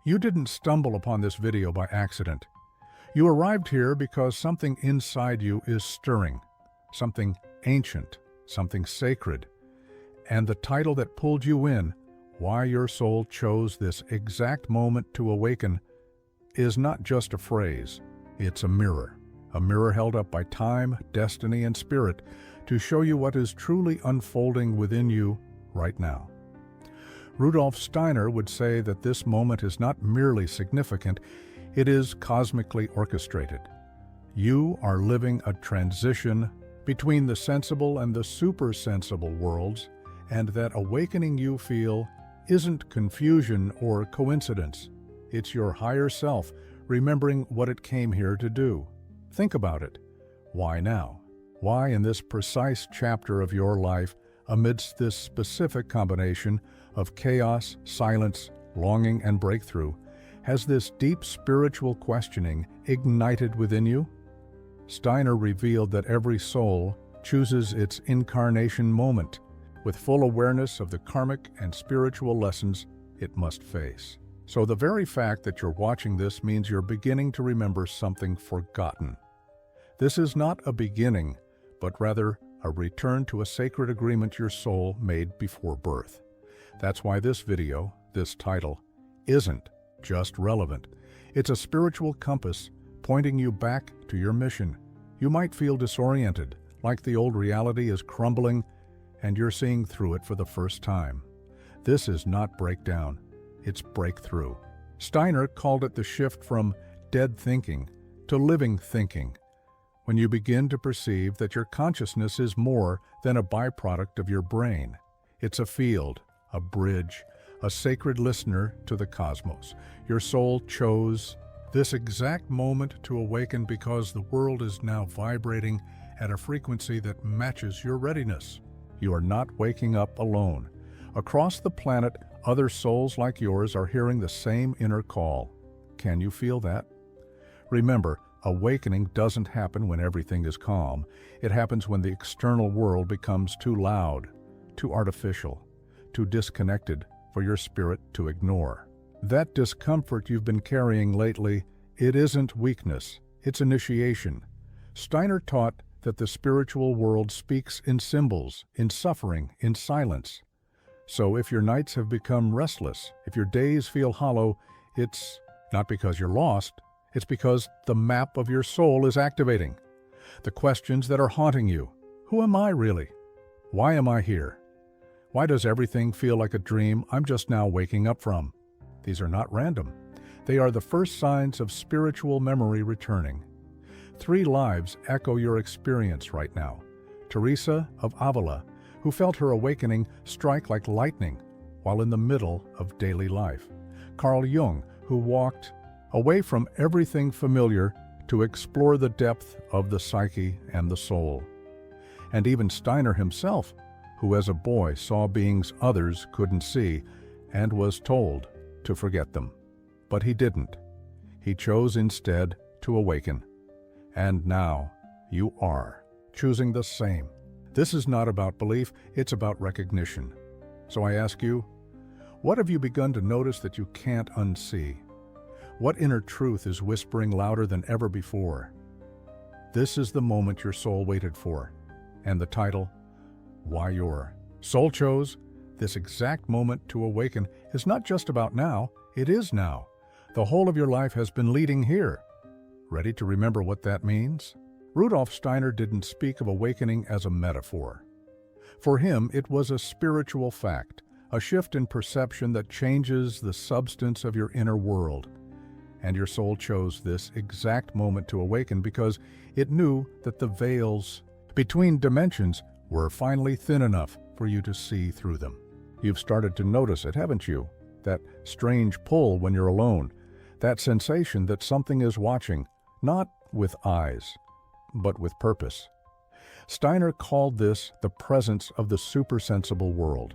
You didn't stumble upon this video by accident. You arrived here because something inside you is stirring, something ancient, something sacred. And the title that pulled you in, Why Your Soul Chose This Exact Moment to Awaken, is not just a phrase. It's a mirror held up by time, destiny, and spirit to show you what is truly unfolding within you right now. Rudolf Steiner would say that this moment is not merely significant, it is cosmically orchestrated. You are living a transition between the sensible and the supersensible worlds, and that awakening you feel isn't confusion or coincidence. It's your higher self remembering what it came here to do. Think about it. Why now? Why in this precise chapter of your life, amidst this specific combination of chaos, silence, longing, and breakthrough, has this deep spiritual questioning ignited within you? Steiner revealed that every soul chooses its incarnation moment, with full awareness of the karmic and spiritual lessons it must face. So the very fact that you're watching this means you're beginning to remember something forgotten. This is not a beginning, but rather a return to a sacred agreement your soul made before birth. That's why this video, this title, isn't just relevant. It's a spiritual compass pointing you back to your mission. You might feel disoriented, like the old reality is crumbling and you're seeing through it for the first time. This is not breakdown, it's breakthrough. Steiner called it the shift from dead thinking to living thinking, when you begin to perceive that your consciousness is more than a byproduct of your brain. It's a field, a bridge, a sacred listener to the cosmos. Your soul chose this exact moment to awaken because the world is now vibrating at a frequency that matches your readiness. You are not waking up alone. Across the planet, other souls like yours are hearing the same inner call. Can you feel that? Remember, awakening doesn't happen when everything is calm. It happens when the external world becomes too loud, too artificial, too disconnected for your spirit to ignore. That discomfort you've been carrying lately, it isn't weakness, it's initiation. Steiner taught that the spiritual world speaks in symbols, in suffering, in silence. So if your nights have become restless, if your days feel hollow, it's not because you're lost, it's because the map of your soul is activating. The questions that are haunting you. Who am I really? Why am I here? Why does everything feel like a dream I'm just now waking up from? These are not random. They are the first signs of spiritual memory returning. 3 lives echo your experience right now. Teresa of Avila, who felt her awakening strike like lightning while in the middle of daily life. Carl Jung, who walked away from everything familiar to explore the depth of the psyche and the soul. And even Steiner himself, who as a boy saw beings others couldn't see and was told to forget them. But he didn't. He chose instead to awaken. And now you are choosing the same. This is not about belief, it's about recognition. So I ask you, what have you begun to notice that you can't unsee? What inner truth is whispering louder than ever before? This is the moment your soul waited for. And the title, Why Your Soul Chose This Exact Moment to Awaken, is not just about now, it is now. The whole of your life has been leading here. Ready to remember what that means? Rudolf Steiner didn't speak of awakening as a metaphor. For him, it was a spiritual fact, a shift in perception that changes the substance of your inner world. And your soul chose this exact moment to awaken because it knew that the veils between dimensions were finally thin enough for you to see through them. You've started to notice it, haven't you? That strange pull when you're alone, that sensation that something is watching, not with eyes, but with purpose. Steiner called this the presence of the supersensible world,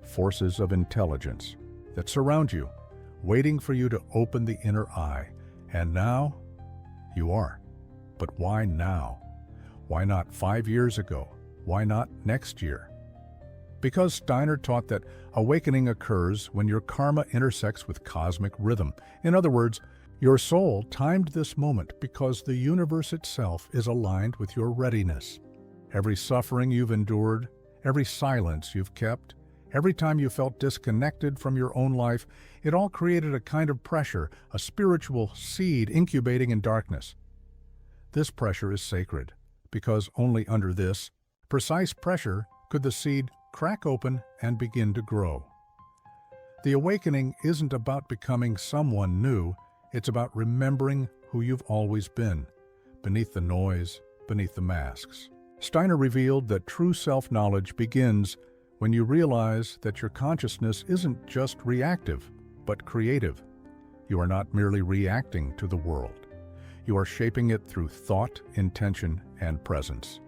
forces of intelligence that surround you, waiting for you to open the inner eye. And now, you are. But why now? Why not 5 years ago? Why not next year? Because Steiner taught that awakening occurs when your karma intersects with cosmic rhythm. In other words, your soul timed this moment because the universe itself is aligned with your readiness. Every suffering you've endured, every silence you've kept, every time you felt disconnected from your own life, it all created a kind of pressure, a spiritual seed incubating in darkness. This pressure is sacred, because only under this precise pressure could the seed crack open and begin to grow. The awakening isn't about becoming someone new, it's about remembering who you've always been, beneath the noise, beneath the masks. Steiner revealed that true self-knowledge begins when you realize that your consciousness isn't just reactive, but creative. You are not merely reacting to the world. You are shaping it through thought, intention, and presence.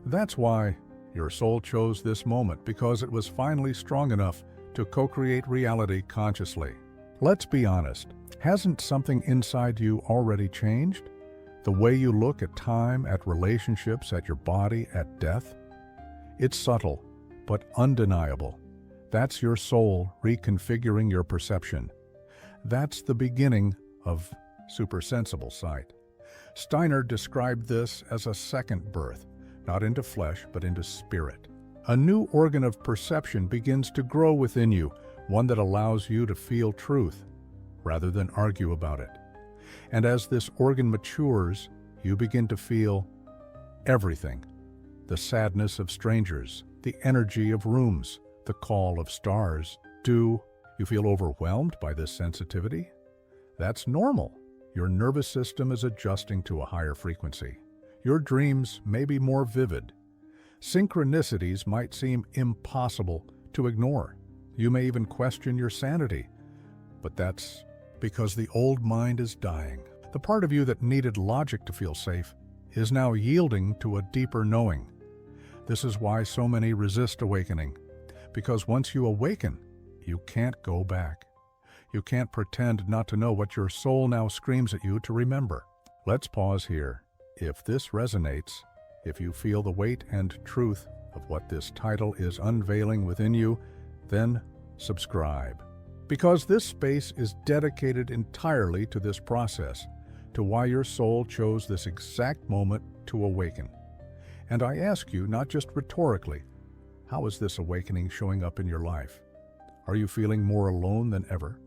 That's why your soul chose this moment, because it was finally strong enough to co-create reality consciously. Let's be honest, hasn't something inside you already changed? The way you look at time, at relationships, at your body, at death? It's subtle, but undeniable. That's your soul reconfiguring your perception. That's the beginning of supersensible sight. Steiner described this as a second birth, not into flesh, but into spirit. A new organ of perception begins to grow within you, one that allows you to feel truth, rather than argue about it. And as this organ matures, you begin to feel everything. The sadness of strangers, the energy of rooms, the call of stars. Do you feel overwhelmed by this sensitivity? That's normal. Your nervous system is adjusting to a higher frequency. Your dreams may be more vivid. Synchronicities might seem impossible to ignore. You may even question your sanity. But that's because the old mind is dying. The part of you that needed logic to feel safe is now yielding to a deeper knowing. This is why so many resist awakening. Because once you awaken, you can't go back. You can't pretend not to know what your soul now screams at you to remember. Let's pause here. If this resonates, if you feel the weight and truth of what this title is unveiling within you, then subscribe. Because this space is dedicated entirely to this process, to why your soul chose this exact moment to awaken. And I ask you, not just rhetorically, how is this awakening showing up in your life? Are you feeling more alone than ever?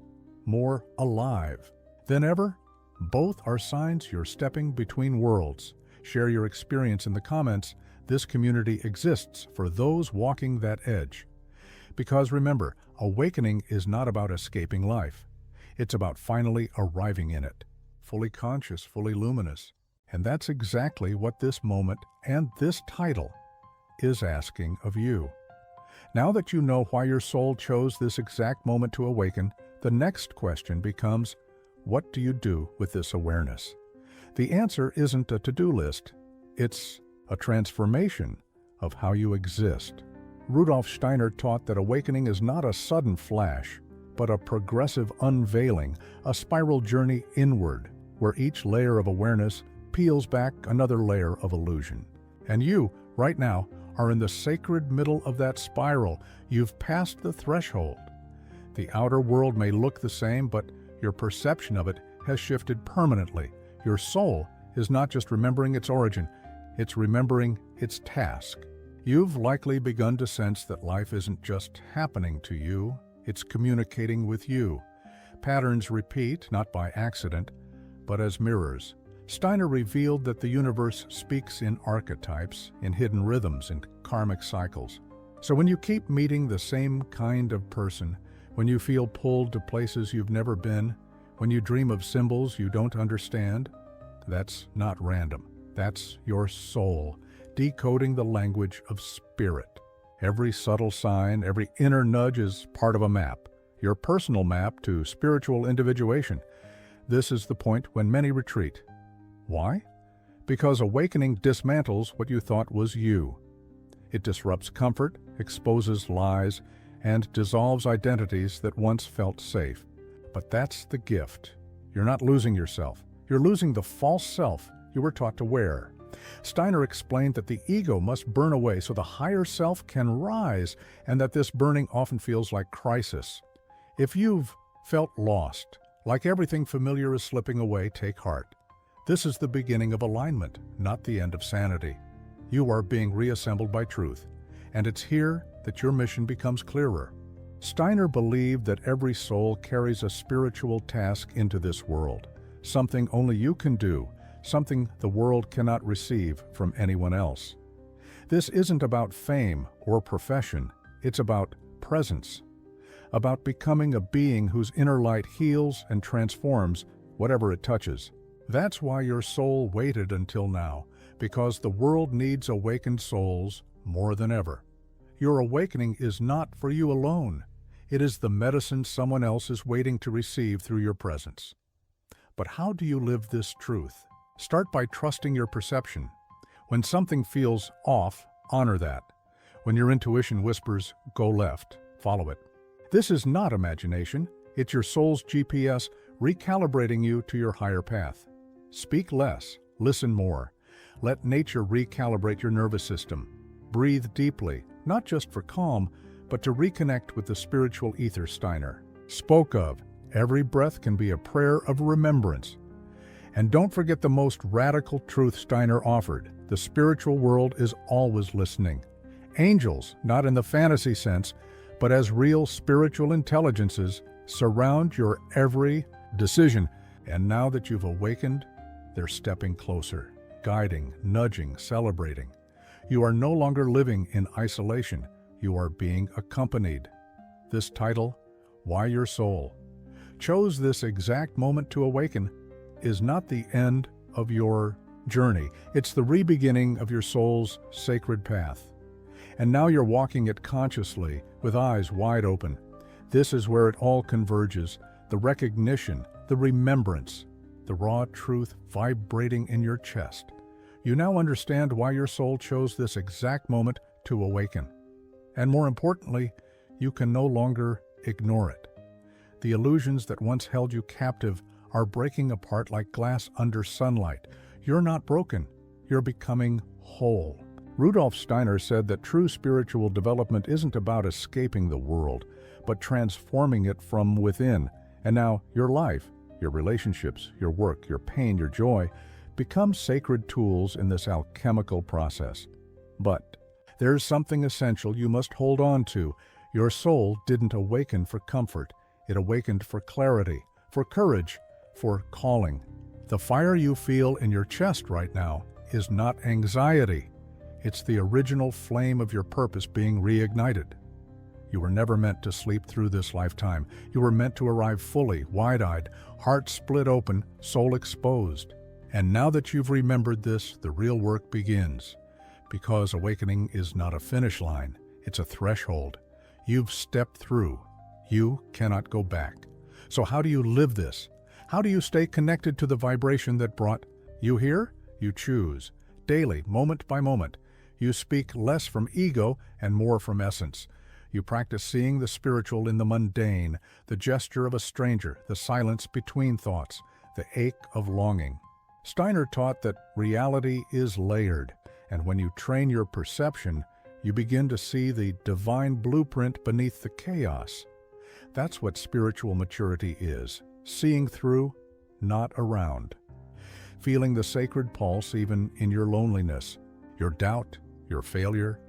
More alive than ever? Both are signs you're stepping between worlds. Share your experience in the comments. This community exists for those walking that edge. Because remember, awakening is not about escaping life. It's about finally arriving in it, fully conscious, fully luminous. And that's exactly what this moment and this title is asking of you. Now that you know why your soul chose this exact moment to awaken, the next question becomes, what do you do with this awareness? The answer isn't a to-do list. It's a transformation of how you exist. Rudolf Steiner taught that awakening is not a sudden flash, but a progressive unveiling, a spiral journey inward, where each layer of awareness peels back another layer of illusion. And you, right now, are in the sacred middle of that spiral. You've passed the threshold. The outer world may look the same, but your perception of it has shifted permanently. Your soul is not just remembering its origin, it's remembering its task. You've likely begun to sense that life isn't just happening to you, it's communicating with you. Patterns repeat, not by accident, but as mirrors. Steiner revealed that the universe speaks in archetypes, in hidden rhythms, in karmic cycles. So when you keep meeting the same kind of person, when you feel pulled to places you've never been, when you dream of symbols you don't understand, that's not random. That's your soul, decoding the language of spirit. Every subtle sign, every inner nudge is part of a map, your personal map to spiritual individuation. This is the point when many retreat. Why? Because awakening dismantles what you thought was you. It disrupts comfort, exposes lies, and dissolves identities that once felt safe. But that's the gift. You're not losing yourself. You're losing the false self you were taught to wear. Steiner explained that the ego must burn away so the higher self can rise, and that this burning often feels like crisis. If you've felt lost, like everything familiar is slipping away, take heart. This is the beginning of alignment, not the end of sanity. You are being reassembled by truth, and it's here that your mission becomes clearer. Steiner believed that every soul carries a spiritual task into this world, something only you can do, something the world cannot receive from anyone else. This isn't about fame or profession, it's about presence, about becoming a being whose inner light heals and transforms whatever it touches. That's why your soul waited until now, because the world needs awakened souls more than ever. Your awakening is not for you alone. It is the medicine someone else is waiting to receive through your presence. But how do you live this truth? Start by trusting your perception. When something feels off, honor that. When your intuition whispers, go left, follow it. This is not imagination. It's your soul's GPS recalibrating you to your higher path. Speak less, listen more. Let nature recalibrate your nervous system. Breathe deeply, not just for calm, but to reconnect with the spiritual ether Steiner spoke of. Every breath can be a prayer of remembrance. And don't forget the most radical truth Steiner offered. The spiritual world is always listening. Angels, not in the fantasy sense, but as real spiritual intelligences, surround your every decision. And now that you've awakened, they're stepping closer, guiding, nudging, celebrating. You are no longer living in isolation. You are being accompanied. This title, Why Your Soul Chose This Exact Moment to Awaken, is not the end of your journey. It's the re-beginning of your soul's sacred path. And now you're walking it consciously, with eyes wide open. This is where it all converges, the recognition, the remembrance, the raw truth vibrating in your chest. You now understand why your soul chose this exact moment to awaken. And more importantly, you can no longer ignore it. The illusions that once held you captive are breaking apart like glass under sunlight. You're not broken, you're becoming whole. Rudolf Steiner said that true spiritual development isn't about escaping the world, but transforming it from within. And now your life, your relationships, your work, your pain, your joy, become sacred tools in this alchemical process. But there's something essential you must hold on to. Your soul didn't awaken for comfort. It awakened for clarity, for courage, for calling. The fire you feel in your chest right now is not anxiety. It's the original flame of your purpose being reignited. You were never meant to sleep through this lifetime. You were meant to arrive fully, wide-eyed, heart split open, soul exposed. And now that you've remembered this, the real work begins. Because awakening is not a finish line, it's a threshold. You've stepped through. You cannot go back. So how do you live this? How do you stay connected to the vibration that brought you here? You choose. Daily, moment by moment. You speak less from ego and more from essence. You practice seeing the spiritual in the mundane, the gesture of a stranger, the silence between thoughts, the ache of longing. Steiner taught that reality is layered, and when you train your perception, you begin to see the divine blueprint beneath the chaos. That's what spiritual maturity is, seeing through, not around. Feeling the sacred pulse even in your loneliness, your doubt, your failure,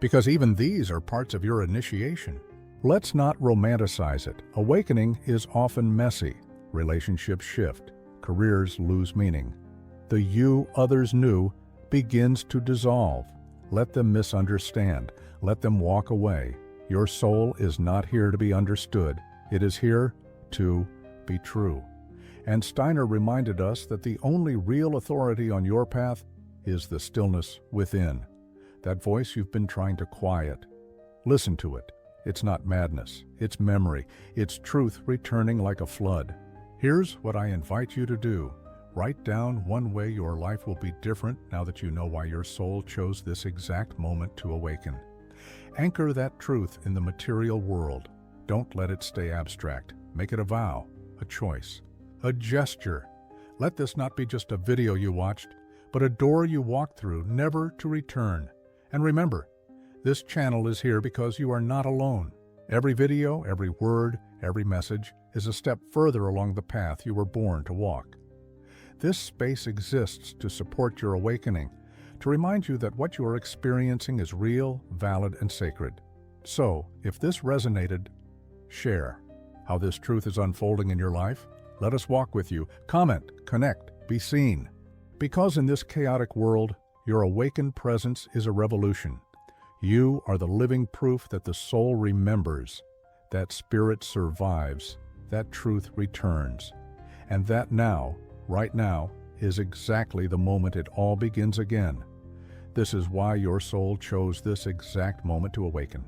because even these are parts of your initiation. Let's not romanticize it. Awakening is often messy. Relationships shift. Careers lose meaning. The you others knew begins to dissolve. Let them misunderstand. Let them walk away. Your soul is not here to be understood. It is here to be true. And Steiner reminded us that the only real authority on your path is the stillness within. That voice you've been trying to quiet. Listen to it. It's not madness. It's memory. It's truth returning like a flood. Here's what I invite you to do. Write down one way your life will be different now that you know why your soul chose this exact moment to awaken. Anchor that truth in the material world. Don't let it stay abstract. Make it a vow, a choice, a gesture. Let this not be just a video you watched, but a door you walk through, never to return. And remember, this channel is here because you are not alone. Every video, every word, every message is a step further along the path you were born to walk. This space exists to support your awakening, to remind you that what you are experiencing is real, valid, and sacred. So, if this resonated, share how this truth is unfolding in your life. Let us walk with you. Comment, connect, be seen. Because in this chaotic world, your awakened presence is a revolution. You are the living proof that the soul remembers, that spirit survives, that truth returns, and that now, right now, is exactly the moment it all begins again. This is why your soul chose this exact moment to awaken.